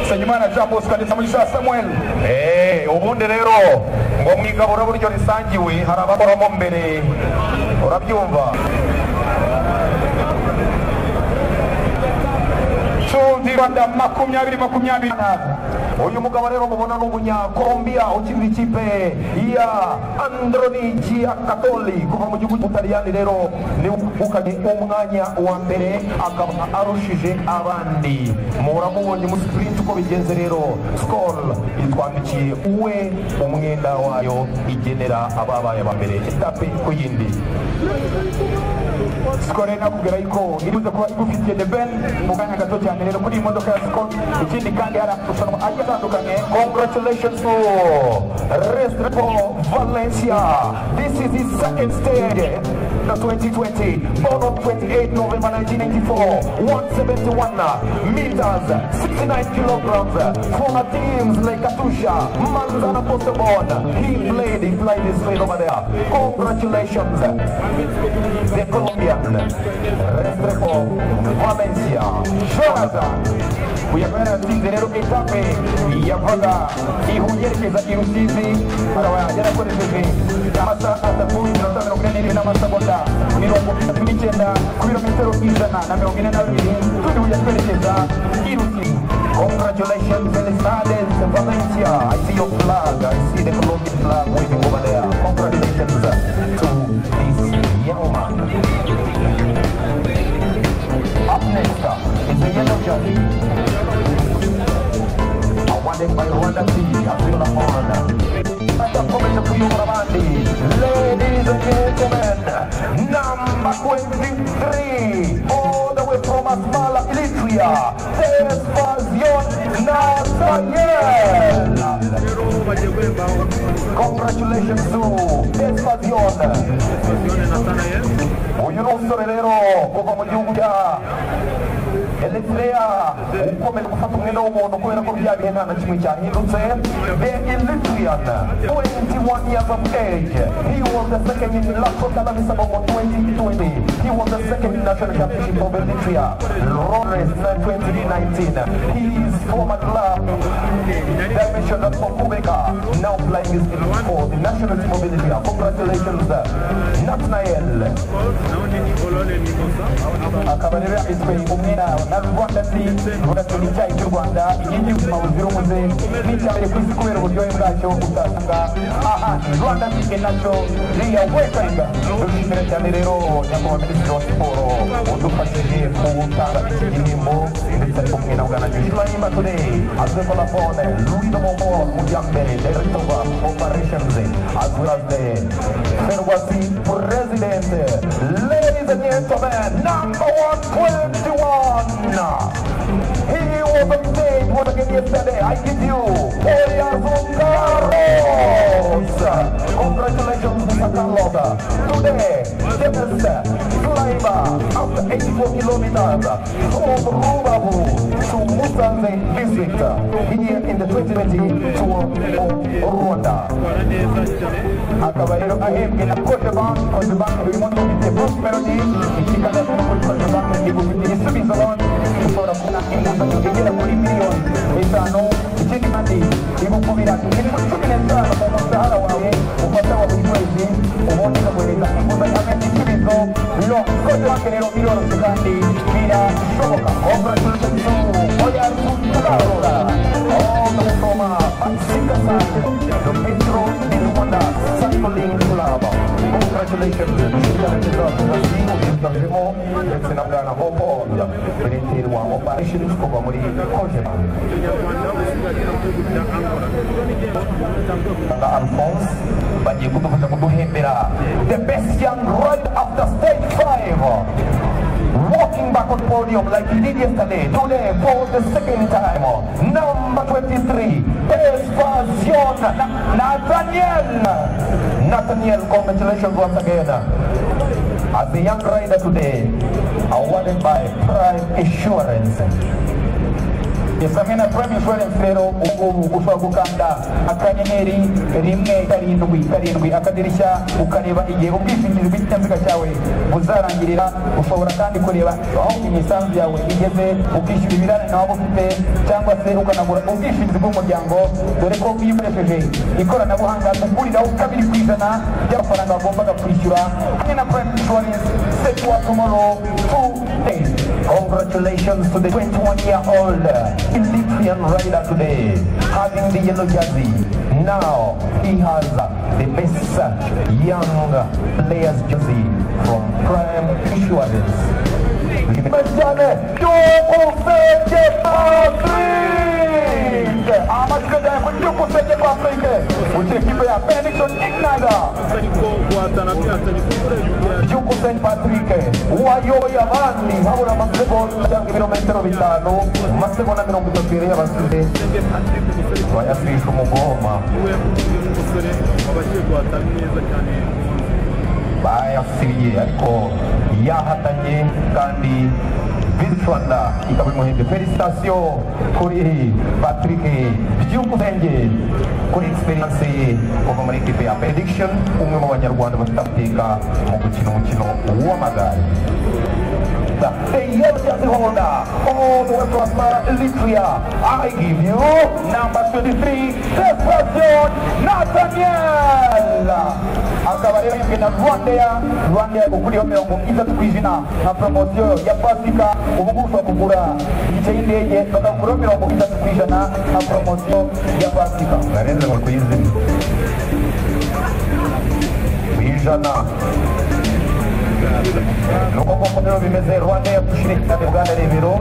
Senyumana Jambos kandi samulisha Samuel ubundi rero ngo mwigabura buryo risangiwe harabakora mbere urabyumva Rwanda 2020 uyu mugabo rero mubona n'umunya Colombia ukiri ikipe ya Andronigi Akatoli kuva mu gihugu cy'Ubutaliyani rero ni ukanye umwanya wa mbere akaba arushije abandi muramubonye mu sprint uko bigenze rero skol itwandikiye uwe umwenda wayo igenera ababaye abambere etape ku yindi skol nakubwira yuko iribuze kuba igufitiye de ben mu kanya gato cyane rero kuri imodoka ya skol ikindi kandi hari akushanwa atandukanye. Congratulations to Restrepo Valencia. This is his second stage in 2020. Born on 28 November 1994, 171 meters, 69 kilograms. Former teams like Katusha Arusha, Manzana Postobon. He played this way over there. Congratulations, the Colombian, Restrepo, Valencia, Jonatan. We are going to see the little etape. Yapaga, Ihuyerkeza, Irusizi, Yanakorezi, Yamasa, at the point of the Grenadier Namasaboda, Miromo, Michenda, Quilometer Izana, Namogina, Kuya, Irusi. Congratulations, Felicidades, Valencia. I see your flag. I see the Colombian flag waving over there. Congratulations to this young man. Up next is the yellow jersey. Awarded by Rwanda team. Ladies and gentlemen, number 23, all the way from Asmara, Eritrea, Tesfaጽየን Nathnaኤል. Congratulations to Tesfaጽየን. Uyu ni umusore kuva mu gihugu cya Eritrea ukomeye gufata umwenda w'umuntu kubera ko byabihe nta na kimwe cyahindutse. The Eritrean, 21 years of age. He was the second in Lafro Kalamisabo 2020. He was the second in national championship of Eritrea. Lawrence 2019. His former club, Dimension of Kubeka, now playing his for the national team of Eritrea. Congratulations, Nathnaኤል. Akabarira iswe umwina na Rwanda team rurakinica Rwanda igihugu mawuziro muze n'icyabereye ku isi kubera uburyohe bwacyo utasanga aha Rwanda team nacho riya wekenga dushimira cyane rero nyakubahwa minisitiri wa siporo udufashije gutanga iki gihembo ndetse ari kumwe na Uganda Joshua today as the Colafone Louis de Montfort Mujambere Director of Operations as well as the Ferwasi President. Ladies and gentlemen, number 121. He was on stage once again yesterday. I give you congratulations, Mr. Carlos. Today, the best climber after 84 kilometers from Rwanda to Musanze district here in the 2020 Tour of Rwanda. Akabariro ahembwe na Cote Bank urimo the prosperity ikikana no Cote Bank igufite isubizo lon ushobora kubona ingamba zigera muri miliyoni 5 ikindi kandi igukubira ibintu 15 mu mushahara wawe ufata wa buri kwezi ubundi ukaguhereza inguzanyo y'isubizo lo Cote Bank rero miliyoni kandi birashoboka. Congratulations to Oya Tukarora all the way from Mexico, the Metro in Rwanda Cycling Club. Congratulations to the Senagana Hopon, Minister of Operations kuva muri Kojema. Alphonse bagiye kudufasha kuduhembera the best young right after stage 5. Walking back on the podium like he did yesterday, today for the second time. Number 23, Tesfaጽየን Nathnaኤል, congratulations once again. As a young rider today, awarded by Prime Insurance. Yesamena Prime Insurance rero ushobora gukanda akanyenyeri rimwe karindwi akadirisha ukareba igihe ubwishingizi bw'ikinyabiziga cyawe buzarangirira. Ushobora kandi kureba aho imisanzu yawe igeze ukishyura ibirane nawe ufite cyangwa se ukanagura ubwishingizi bw'umuryango, dore ko iyo ukoresheje ikoranabuhanga uguriraho 2% by'amafaranga wagombaga kwishyura hamwe na Prime Insurance. Set you up tomorrow today. Congratulations to the 21-year-old Egyptian rider today, having the yellow jersey. Now he has the best young players jersey from Prime Insurance. Patrick, Wayoya Vandi, Maura Masebo, Quilometero Vitano, Masebona Minomutoria, Vayasi Shumogoma. bayasibiye ariko yahatanye kandi Visit Rwanda ikaba imuhinde felicitation kuri Patrick byukusenge kuri experience ye kuva muri equipe ya prediction umwe mu banyarwanda bafitafika mu gukina umukino w'amagare. The yellow jersey holder all the way from Eritrea. I give you number 23, Tesfaጽየን Nathanaኤል. Akaba rero yibwira Rwanda ukuriho 30% na promotion ya Pasika ubu ngubu kugura igice y'indege bakakura 30% na promotion ya Pasika. Narenze ngo kuyizima bijana nuko komero bimeze. Rwanda yapushirika Uganda rebero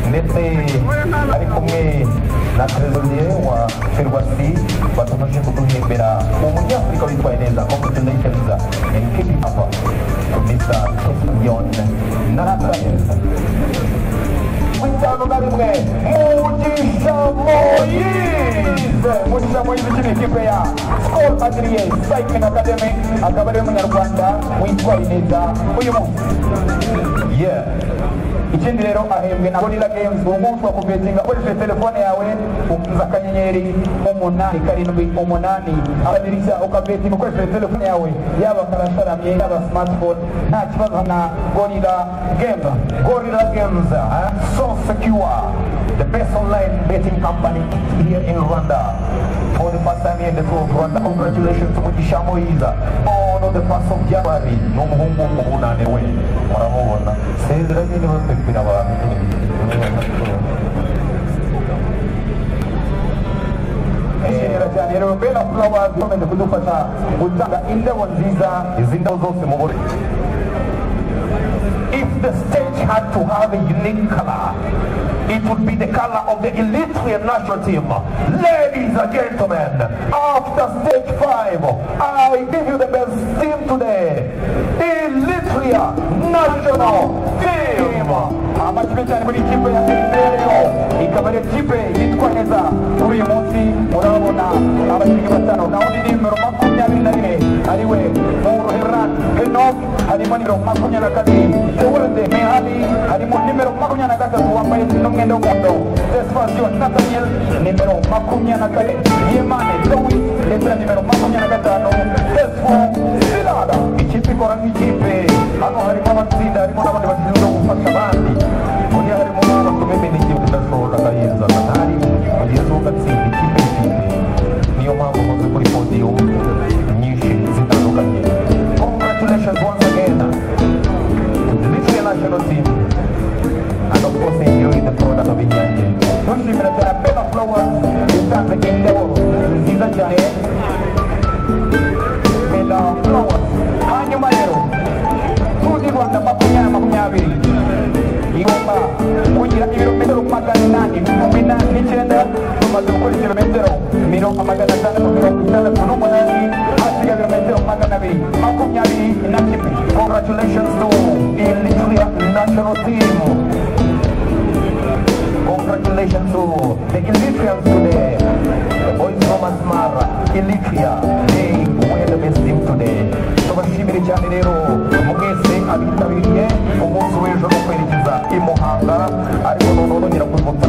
ndetse ari kumwe na Trezorier wa Ferwasi batumije kuduhembera umunyafurika witwaye neza congratulations and keep it up Mr. Tesfaጽየን Nathanaኤል. Witano na rimwe Mugisha Moise kiri kipe ya Skol Madrid Cycling Academy akaba ari umunyarwanda witwaye neza uyu munsi. Ikindi rero ahembwe na Gorilla Games umunsi wa kubetinga ukoresheje telefone yawe ukiza akanyenyeri 878 akadirishya ukabetinga ukoresheje telefone yawe yaba karasharamye yaba smartphone nta kibazo na Gorilla Games so secure, the best online betting company here in Rwanda. For the first time here in the tour of Rwanda, congratulations to Mugisha Moise on the 1st of January. No muhungu muhunane we muramubona sezeranye niwe kwibira abantu rero bela flowers komende kudufasha gutanga indabo nziza izindabo zose mubore. If the stage had to have a unique color, it would be the color of the Eritrean national team. Ladies and gentlemen, after stage 5, I give you the best team today. Eritrea national team. Amachimechani muri kipe ya Eritrea ikaba ari kipe yitwa neza kuri uyu munsi. Murabona abakinnyi batano na undi nimero 24 ariwe Henok harimo nimero 22 Mehali harimo nimero 23 wambaye n'umwenda w'umuhondo. Tesfaጽየን Nathanaኤል nimero 24 Yemane Zoe ndetse nimero 25 Tesfaጽየn. Ikipe ikora nk'ikipe hano harimo abatsinda harimo n'abandi bashinzwe gufasha abandi. Muri harimo abakomeye n'igihe udashobora kayiza ntari kugeza ugatsinda ikipe niyo mpamvu muzi kuri podium nyinshi zitandukanye. Congratulations once again to the Eritrean national team and of course enjoy the product of Inyange. Tushimira cyane Bella Flowers itanze indabo nziza cyane Bella Flowers. Hanyuma rero tuzi Rwanda 2020 igomba kugira ibirometero 889 tumaze gukora ibirometero 568 hasigaye ibirometero 221. Congratulations to Eritrea national team. Congratulations to the Eritreans today. The boys from Asmar, Eritrea, they were the best team today. Tubashimire cyane rero mugese abitabiriye umunsi w'ejo no kwerekeza i Muhanga ariko none nyira kuvuga